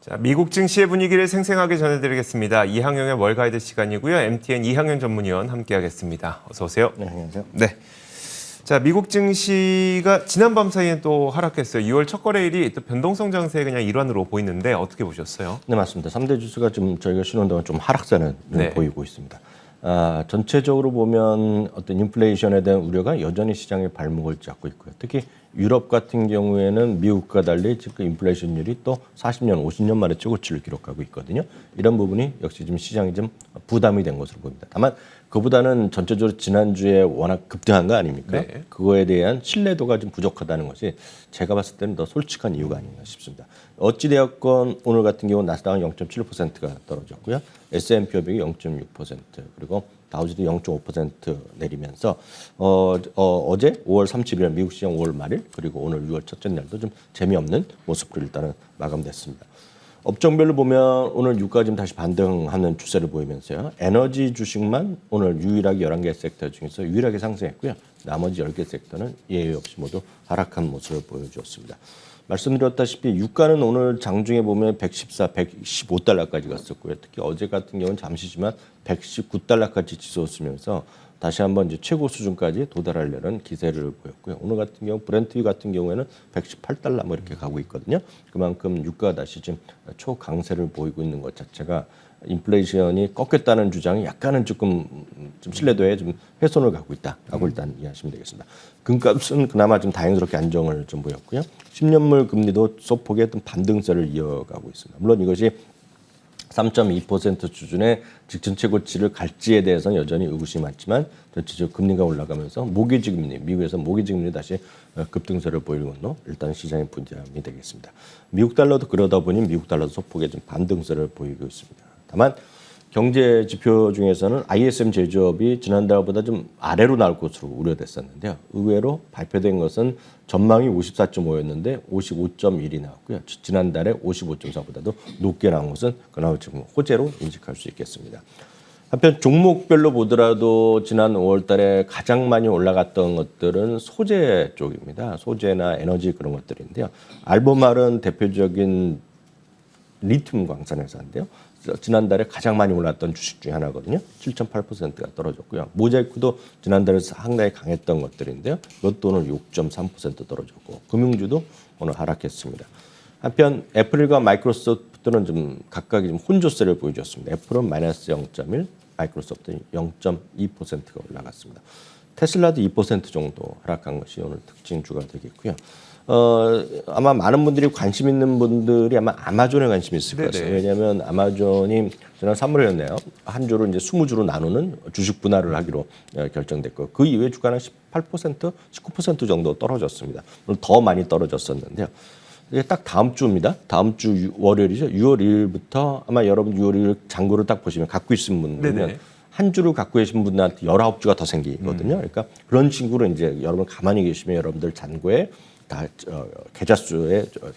자, 미국 증시의 분위기를 생생하게 전해드리겠습니다. 이항영의 월가이드 시간이고요. MTN 이항영 전문위원 함께하겠습니다. 어서 오세요. 네, 안녕하세요. 네. 자, 미국 증시가 지난 밤 사이에 또 하락했어요. 6월 첫 거래일이 또 변동성 장세의 그냥 일환으로 보이는데 어떻게 보셨어요? 네, 맞습니다. 3대 지수가 지금 저희가 쉬는 동안 좀 하락세는 보이고 있습니다. 전체적으로 보면 어떤 인플레이션에 대한 우려가 여전히 시장의 발목을 잡고 있고요. 특히 유럽 같은 경우에는 미국과 달리 지금 인플레이션율이 또 40년, 50년 만에 최고치를 기록하고 있거든요. 이런 부분이 역시 지금 시장이 좀 부담이 된 것으로 보입니다. 다만 그보다는 전체적으로 지난주에 워낙 급등한 거 아닙니까? 네. 그거에 대한 신뢰도가 좀 부족하다는 것이 제가 봤을 때는 더 솔직한 이유가 아닌가 싶습니다. 어찌되었건 오늘 같은 경우는 나스닥은 0.7%가 떨어졌고요. S&P 500이 0.6% 그리고 다우지도 0.5% 내리면서 어제 5월 30일 미국 시장 5월 말일 그리고 오늘 6월 첫째 날도 좀 재미없는 모습으로 일단은 마감됐습니다. 업종별로 보면 오늘 유가가 지금 다시 반등하는 추세를 보이면서요. 에너지 주식만 오늘 유일하게 11개 섹터 중에서 유일하게 상승했고요. 나머지 10개 섹터는 예외 없이 모두 하락한 모습을 보여주었습니다. 말씀드렸다시피 유가는 오늘 장중에 보면 114, 115달러까지 갔었고요. 특히 어제 같은 경우는 잠시지만 119달러까지 치솟으면서 다시 한번 이제 최고 수준까지 도달하려는 기세를 보였고요. 오늘 같은 경우 브렌트 같은 경우에는 118달러 뭐 이렇게 가고 있거든요. 그만큼 유가가 다시 지금 초강세를 보이고 있는 것 자체가 인플레이션이 꺾였다는 주장이 약간은 조금 좀 신뢰도에 좀 훼손을 갖고 있다라고 일단 이해하시면 되겠습니다. 금값은 그나마 좀 다행스럽게 안정을 좀 보였고요. 10년물 금리도 소폭의 어떤 반등세를 이어가고 있습니다. 물론 이것이 3.2% 수준의 직전 최고치를 갈지에 대해서는 여전히 의구심이 많지만 전체적으로 금리가 올라가면서 모기지 금리, 미국에서 모기지 금리 다시 급등세를 보이는 것도 일단 시장의 분점이 되겠습니다. 미국 달러도 그러다 보니 미국 달러도 소폭의 좀 반등세를 보이고 있습니다. 다만 경제 지표 중에서는 ISM 제조업이 지난달보다 좀 아래로 나올 것으로 우려됐었는데요. 의외로 발표된 것은 전망이 54.5였는데 55.1이 나왔고요. 지난달에 55.4보다도 높게 나온 것은 그나마 지금 호재로 인식할 수 있겠습니다. 한편 종목별로 보더라도 지난 5월 달에 가장 많이 올라갔던 것들은 소재 쪽입니다. 소재나 에너지 그런 것들인데요. 알보말은 대표적인 리튬 광산 회사인데요. 지난달에 가장 많이 올랐던 주식 중에 하나거든요. 7.8%가 떨어졌고요. 모자이크도 지난달에 상당히 강했던 것들인데요. 이것도 오늘 6.3% 떨어졌고 금융주도 오늘 하락했습니다. 한편 애플과 마이크로소프트는 좀 각각 좀 혼조세를 보여줬습니다. 애플은 마이너스 0.1, 마이크로소프트는 0.2%가 올라갔습니다. 테슬라도 2% 정도 하락한 것이 오늘 특징주가 되겠고요. 아마 많은 분들이 관심 있는 분들이 아마 아마존에 관심이 있을 것 같아요. 왜냐하면 아마존이 지난 3월이었네요. 한 주로 이제 20주로 나누는 주식 분할을 하기로 결정됐고 그 이후에 주가는 18%, 19% 정도 떨어졌습니다. 물론 더 많이 떨어졌었는데요. 이게 딱 다음 주입니다. 다음 주 월요일이죠. 6월 1일부터 아마 여러분 6월 1일 잔고를 딱 보시면 갖고 있는 분들은 한 주를 갖고 계신 분들한테 19주가 더 생기거든요. 그러니까 그런 식으로 이제 여러분 가만히 계시면 여러분들 잔고에 다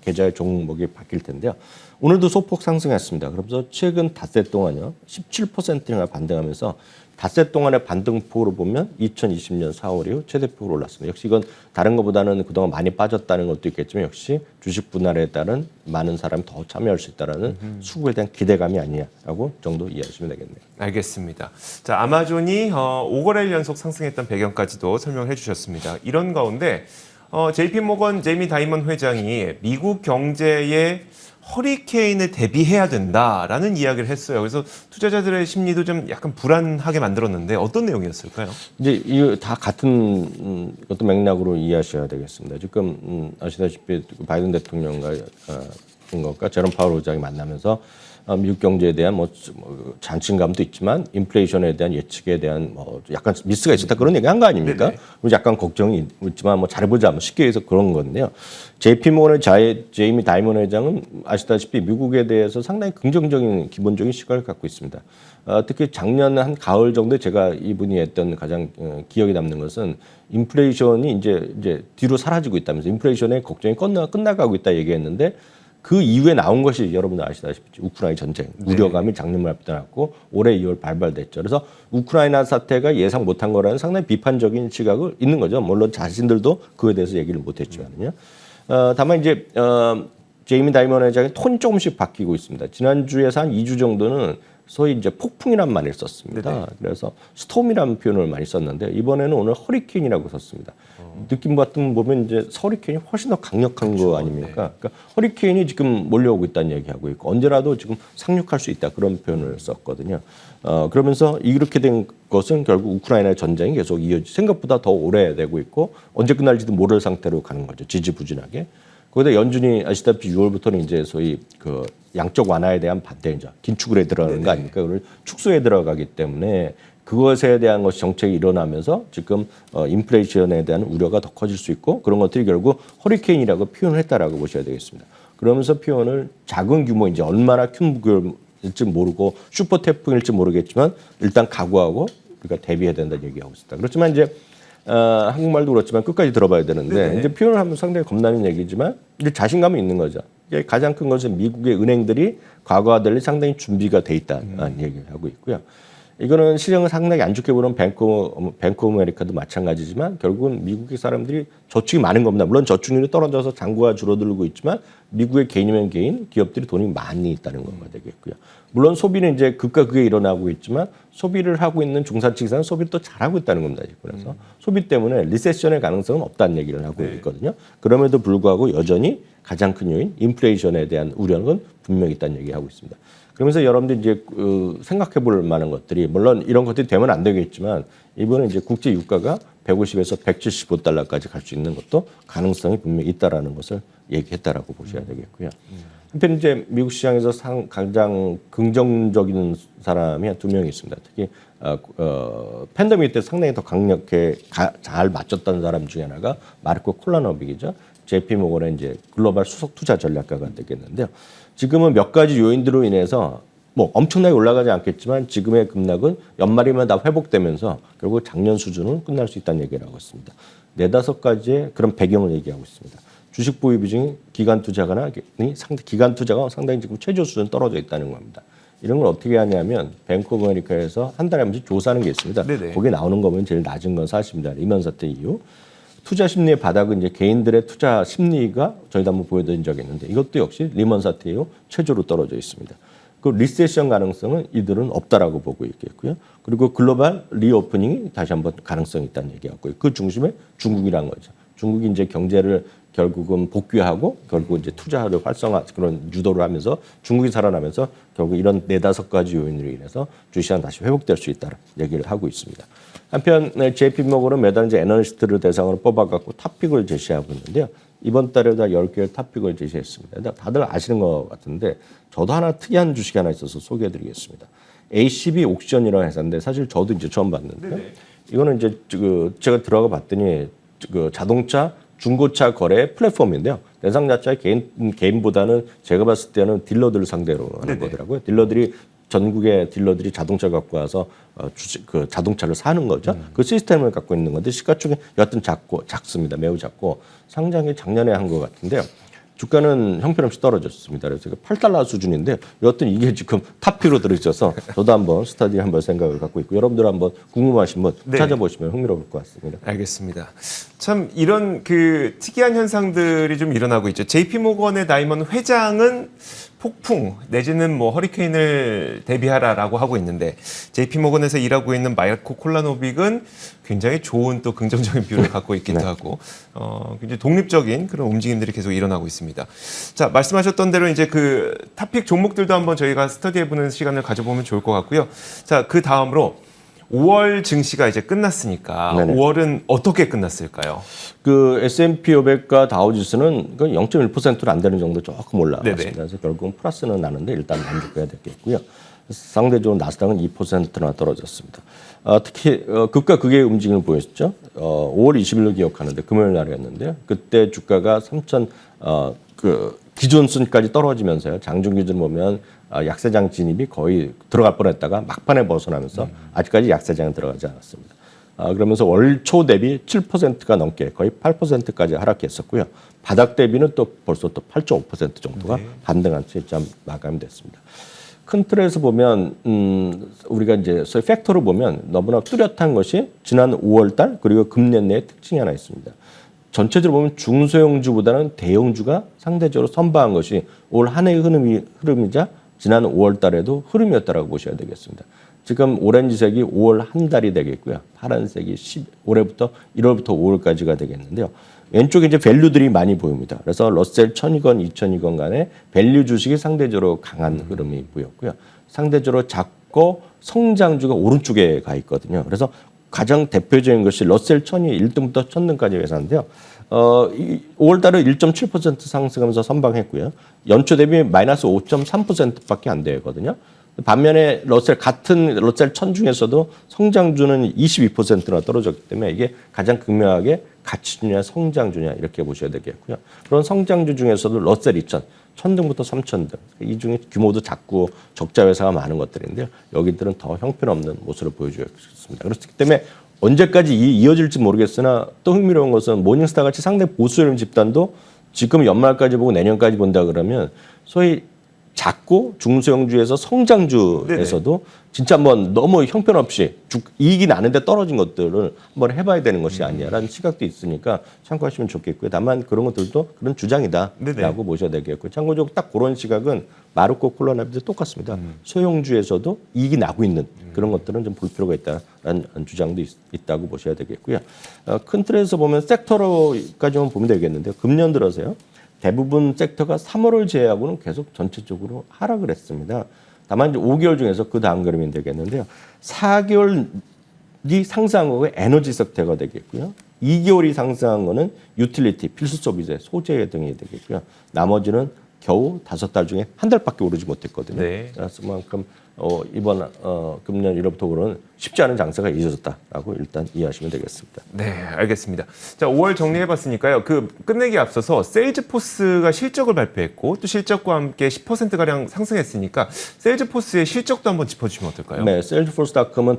계좌의 종목이 바뀔 텐데요. 오늘도 소폭 상승했습니다. 그러면서 최근 닷새 동안요 17%가 반등하면서 닷새 동안의 반등폭으로 보면 2020년 4월 이후 최대폭으로 올랐습니다. 역시 이건 다른 것보다는 그동안 많이 빠졌다는 것도 있겠지만 역시 주식 분할에 따른 많은 사람이 더 참여할 수 있다는 수급에 대한 기대감이 아니냐라고 정도 이해하시면 되겠네요. 알겠습니다. 자, 아마존이 5거래일 연속 상승했던 배경까지도 설명해 주셨습니다. 이런 가운데 JP모건 제이미 다이먼 회장이 미국 경제에 허리케인을 대비해야 된다라는 이야기를 했어요. 그래서 투자자들의 심리도 좀 약간 불안하게 만들었는데 어떤 내용이었을까요? 이제 이 다 같은 어떤 맥락으로 이해하셔야 되겠습니다. 지금 아시다시피 바이든 대통령과 것과 제롬 파월 의장이 만나면서 미국 경제에 대한 뭐 자신감도 있지만 인플레이션에 대한 예측에 대한 뭐 약간 미스가 있었다 그런 얘기 한 거 아닙니까? 약간 걱정이 있지만 뭐 잘해보자 뭐 쉽게 해서 그런 건데요. JP모건의 제이미 다이먼 회장은 아시다시피 미국에 대해서 상당히 긍정적인 기본적인 시각을 갖고 있습니다. 특히 작년 한 가을 정도에 제가 이분이 했던 가장 기억에 남는 것은 인플레이션이 이제 뒤로 사라지고 있다면서 인플레이션의 걱정이 끝나가고 있다 얘기했는데 그 이후에 나온 것이 여러분들 아시다시피 우크라이나 전쟁 우려감이 작년 말부터 났고 올해 2월 발발됐죠. 그래서 우크라이나 사태가 예상 못한 거라는 상당히 비판적인 시각을 있는 거죠. 물론 자신들도 그에 대해서 얘기를 못했지만요. 다만 이제 제이미 다이먼 회장의 톤이 조금씩 바뀌고 있습니다. 지난주에서 한 2주 정도는 소위 이제 폭풍이란 말을 썼습니다. 네네. 그래서 스톰이라는 표현을 많이 썼는데 이번에는 오늘 허리케인이라고 썼습니다. 느낌 같은 보면 이제 허리케인이 훨씬 더 강력한 거 아닙니까? 그러니까 허리케인이 지금 몰려오고 있다는 얘기하고 있고 언제라도 지금 상륙할 수 있다 그런 표현을 썼거든요. 그러면서 이렇게 된 것은 결국 우크라이나의 전쟁이 계속 생각보다 더 오래되고 있고 언제 끝날지도 모를 상태로 가는 거죠. 지지부진하게. 거기다 연준이 아시다시피 6월부터는 이제 소위 그 양적 완화에 대한 반대이죠. 긴축을 해 들어가는 거 아닙니까? 그걸 축소에 들어가기 때문에 그것에 대한 것이 정책이 일어나면서 지금 인플레이션에 대한 우려가 더 커질 수 있고 그런 것들이 결국 허리케인이라고 표현을 했다라고 보셔야 되겠습니다. 그러면서 표현을 작은 규모 이제 얼마나 큰 규모일지 모르고 슈퍼 태풍일지 모르겠지만 일단 각오하고 우리가 대비해야 된다는 얘기하고 있습니다. 그렇지만 이제 한국말도 그렇지만 끝까지 들어봐야 되는데 네네. 이제 표현을 하면 상당히 겁나는 얘기지만 이제 자신감이 있는 거죠. 이게 가장 큰 것은 미국의 은행들이 과거와 달리 상당히 준비가 돼 있다는 얘기를 하고 있고요. 이거는 시장을 상당히 안 좋게 보는 뱅크 오브 아메리카도 마찬가지지만 결국은 미국의 사람들이 저축이 많은 겁니다. 물론 저축률이 떨어져서 잔고가 줄어들고 있지만 미국의 개인이면 개인, 기업들이 돈이 많이 있다는 것가 되겠고요. 물론 소비는 이제 극과 극에 일어나고 있지만 소비를 하고 있는 중산층에서는 소비를 또 잘하고 있다는 겁니다. 그래서 소비 때문에 리세션의 가능성은 없다는 얘기를 하고 있거든요. 그럼에도 불구하고 여전히 가장 큰 요인 인플레이션에 대한 우려는 분명히 있다는 얘기하고 있습니다. 그러면서 여러분들 이제 생각해 볼 만한 것들이 물론 이런 것들이 되면 안 되겠지만 이번에 이제 국제 유가가 150에서 175달러까지 갈 수 있는 것도 가능성이 분명히 있다라는 것을 얘기했다라고 보셔야 되겠고요. 한편 이제 미국 시장에서 가장 긍정적인 사람이 한 2명이 있습니다. 특히 팬데믹 때 상당히 더 강력하게 잘 맞췄던 사람 중에 하나가 마르코 콜라노빅이죠. JP 모건의 이제 글로벌 수석 투자 전략가가 되겠는데요. 지금은 몇 가지 요인들로 인해서 뭐 엄청나게 올라가지 않겠지만 지금의 급락은 연말이면 다 회복되면서 결국 작년 수준은 끝날 수 있다는 얘기를 하고 있습니다. 4-5가지의 그런 배경을 얘기하고 있습니다. 주식 보유 비중이 기간 투자가 상당히 지금 최저 수준 떨어져 있다는 겁니다. 이런 걸 어떻게 하냐면 뱅크 오브 아메리카에서 한 달에 한 번씩 조사하는 게 있습니다. 네네. 거기에 나오는 거면 제일 낮은 건 사실입니다. 리먼 사태 이후. 투자 심리의 바닥은 이제 개인들의 투자 심리가 저희도 한번 보여드린 적이 있는데 이것도 역시 리먼 사태 이후 최저로 떨어져 있습니다. 그 리세션 가능성은 이들은 없다라고 보고 있겠고요. 그리고 글로벌 리오프닝이 다시 한번 가능성이 있다는 얘기였고요. 그 중심에 중국이란 거죠. 중국이 이제 경제를 결국은 복귀하고 결국 이제 투자를 활성화 그런 유도를 하면서 중국이 살아나면서 결국 이런 4-5가지 요인으로 인해서 주시장 다시 회복될 수 있다는 얘기를 하고 있습니다. 한편 JP 모건은 매달 이제 애널리스트를 대상으로 뽑아갖고 탑픽을 제시하고 있는데요. 이번 달에도 10개의 탑픽을 제시했습니다. 다들 아시는 것 같은데 저도 하나 특이한 주식이 하나 있어서 소개해드리겠습니다. ACB 옥션이라는 회사인데 사실 저도 이제 처음 봤는데요. 네네. 이거는 이제 제가 들어가 봤더니 자동차 중고차 거래 플랫폼인데요. 대상자차 개인보다는 제가 봤을 때는 딜러들을 상대로 하는 거더라고요. 딜러들이 전국의 딜러들이 자동차 갖고 와서 자동차를 사는 거죠. 그 시스템을 갖고 있는 건데 시가총액 여하튼 작습니다. 매우 작고 상장이 작년에 한 것 같은데요. 주가는 형편없이 떨어졌습니다. 그래서 8달러 수준인데 여하튼 이게 지금 탑피로 들어있어서 저도 한번 스타디 한번 생각을 갖고 있고 여러분들 한번 궁금하신 분 찾아보시면 흥미로울 것 같습니다. 알겠습니다. 참 이런 그 특이한 현상들이 좀 일어나고 있죠. JP 모건의 다이먼 회장은 폭풍 내지는 뭐 허리케인을 대비하라라고 하고 있는데 JP 모건에서 일하고 있는 마르코 콜라노빅은 굉장히 좋은 또 긍정적인 뷰를 갖고 있기도 하고 굉장히 독립적인 그런 움직임들이 계속 일어나고 있습니다. 자, 말씀하셨던 대로 이제 그 탑픽 종목들도 한번 저희가 스터디해보는 시간을 가져보면 좋을 것 같고요. 자, 그 다음으로 5월 증시가 이제 끝났으니까 네네. 5월은 어떻게 끝났을까요? 그 S&P 500과 다우지수는 0.1%로 안 되는 정도 조금 올라갔습니다. 그래서 결국은 플러스는 나는데 일단 만족해야 되겠고요. 상대적으로 나스닥은 2%나 떨어졌습니다. 특히 극과 극의 움직임을 보였죠. 5월 20일로 기억하는데 금요일 날이었는데요. 그때 주가가 3천 기존순까지 떨어지면서요. 장중 기준 보면 약세장 진입이 거의 들어갈 뻔했다가 막판에 벗어나면서 아직까지 약세장에 들어가지 않았습니다. 그러면서 월 초 대비 7%가 넘게 거의 8%까지 하락했었고요. 바닥 대비는 또 벌써 또 8.5% 정도가 반등한 채 마감이 됐습니다. 큰 틀에서 보면 우리가 이제 소위 팩터로 보면 너무나 뚜렷한 것이 지난 5월 달 그리고 금년 내의 특징이 하나 있습니다. 전체적으로 보면 중소형주보다는 대형주가 상대적으로 선방한 것이 올 한 해의 흐름이자 지난 5월 달에도 흐름이었다라고 보셔야 되겠습니다. 지금 오렌지색이 5월 한 달이 되겠고요. 파란색이 올해부터 1월부터 5월까지가 되겠는데요. 왼쪽에 이제 밸류들이 많이 보입니다. 그래서 러셀 1000이건 2000이건 간에 밸류 주식이 상대적으로 강한 흐름이 보였고요. 상대적으로 작고 성장주가 오른쪽에 가 있거든요. 그래서 가장 대표적인 것이 러셀 1000이 1등부터 1000등까지 회사인데요. 5월 달에 1.7% 상승하면서 선방했고요. 연초 대비 마이너스 5.3%밖에 안 되거든요. 반면에 같은 러셀 1000 중에서도 성장주는 22%나 떨어졌기 때문에 이게 가장 극명하게 가치주냐 성장주냐 이렇게 보셔야 되겠고요. 그런 성장주 중에서도 러셀 2000, 1000등부터 3000등 이 중에 규모도 작고 적자 회사가 많은 것들인데요. 여기들은 더 형편없는 모습을 보여주었습니다. 그렇기 때문에 언제까지 이어질지 모르겠으나 또 흥미로운 것은 모닝스타 같이 상당히 보수적인 집단도 지금 연말까지 보고 내년까지 본다 그러면 소위 작고 중소형주에서 성장주에서도 진짜 한번 너무 형편없이 이익이 나는데 떨어진 것들을 한번 해봐야 되는 것이 아니냐라는 시각도 있으니까 참고하시면 좋겠고요. 다만 그런 것들도 그런 주장이다라고 보셔야 되겠고요. 참고적으로 딱 그런 시각은 마르코 콜로나비도 똑같습니다. 소형주에서도 이익이 나고 있는 그런 것들은 좀 볼 필요가 있다라는 주장도 있다고 보셔야 되겠고요. 큰 틀에서 보면 섹터로까지만 보면 되겠는데요. 금년 들어서요. 대부분 섹터가 3월을 제외하고는 계속 전체적으로 하락을 했습니다. 다만 이제 5개월 중에서 그 다음 그림이 되겠는데요. 4개월이 상승한 거가 에너지 섹터가 되겠고요. 2개월이 상승한 거는 유틸리티, 필수 서비스, 소재 등이 되겠고요. 나머지는 겨우 5달 중에 한 달밖에 오르지 못했거든요. 네. 그래서 그만큼 이번 금년 1월부터는 쉽지 않은 장세가 이어졌다라고 일단 이해하시면 되겠습니다. 네, 알겠습니다. 자, 5월 정리해봤으니까요. 그 끝내기 앞서서 세일즈포스가 실적을 발표했고 또 실적과 함께 10%가량 상승했으니까 세일즈포스의 실적도 한번 짚어주시면 어떨까요? 네, 세일즈포스닷컴은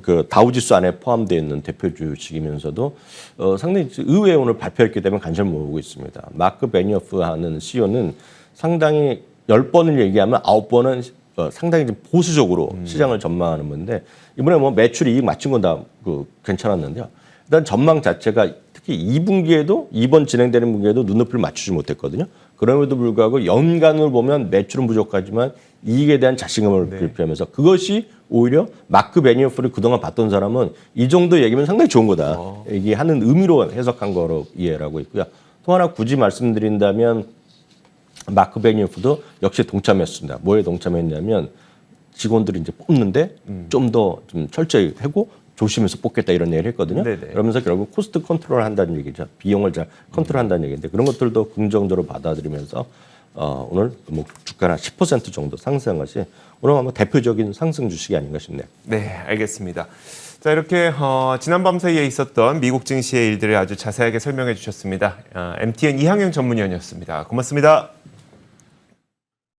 그 다우지수 안에 포함되어 있는 대표 주식이면서도 상당히 의외에 오늘 발표했기 때문에 관심을 모으고 있습니다. 마크 베니어프 하는 CEO는 상당히 10번을 얘기하면 9번은 상당히 좀 보수적으로 시장을 전망하는 건데 이번에 뭐 매출 이익 맞춘 건 다 괜찮았는데요. 일단 전망 자체가 특히 2분기에도 이번 진행되는 분기에도 눈높이를 맞추지 못했거든요. 그럼에도 불구하고 연간을 보면 매출은 부족하지만 이익에 대한 자신감을 발표하면서 그것이 오히려 마크 베니어프를 그동안 봤던 사람은 이 정도 얘기면 상당히 좋은 거다. 얘기하는 의미로 해석한 거로 이해를 하고 있고요. 또 하나 굳이 말씀드린다면 마크 베니어프도 역시 동참했습니다. 뭐에 동참했냐면 직원들이 이제 뽑는데 좀 더 좀 철저히 하고 조심해서 뽑겠다 이런 얘기를 했거든요. 네네. 그러면서 결국 코스트 컨트롤 한다는 얘기죠. 비용을 잘 컨트롤한다는 얘기인데 그런 것들도 긍정적으로 받아들이면서 오늘 뭐 주가가 10% 정도 상승한 것이 오늘 아마 대표적인 상승 주식이 아닌가 싶네요. 네, 알겠습니다. 자, 이렇게 지난 밤 사이에 있었던 미국 증시의 일들을 아주 자세하게 설명해 주셨습니다. MTN 이항영 전문위원이었습니다. 고맙습니다.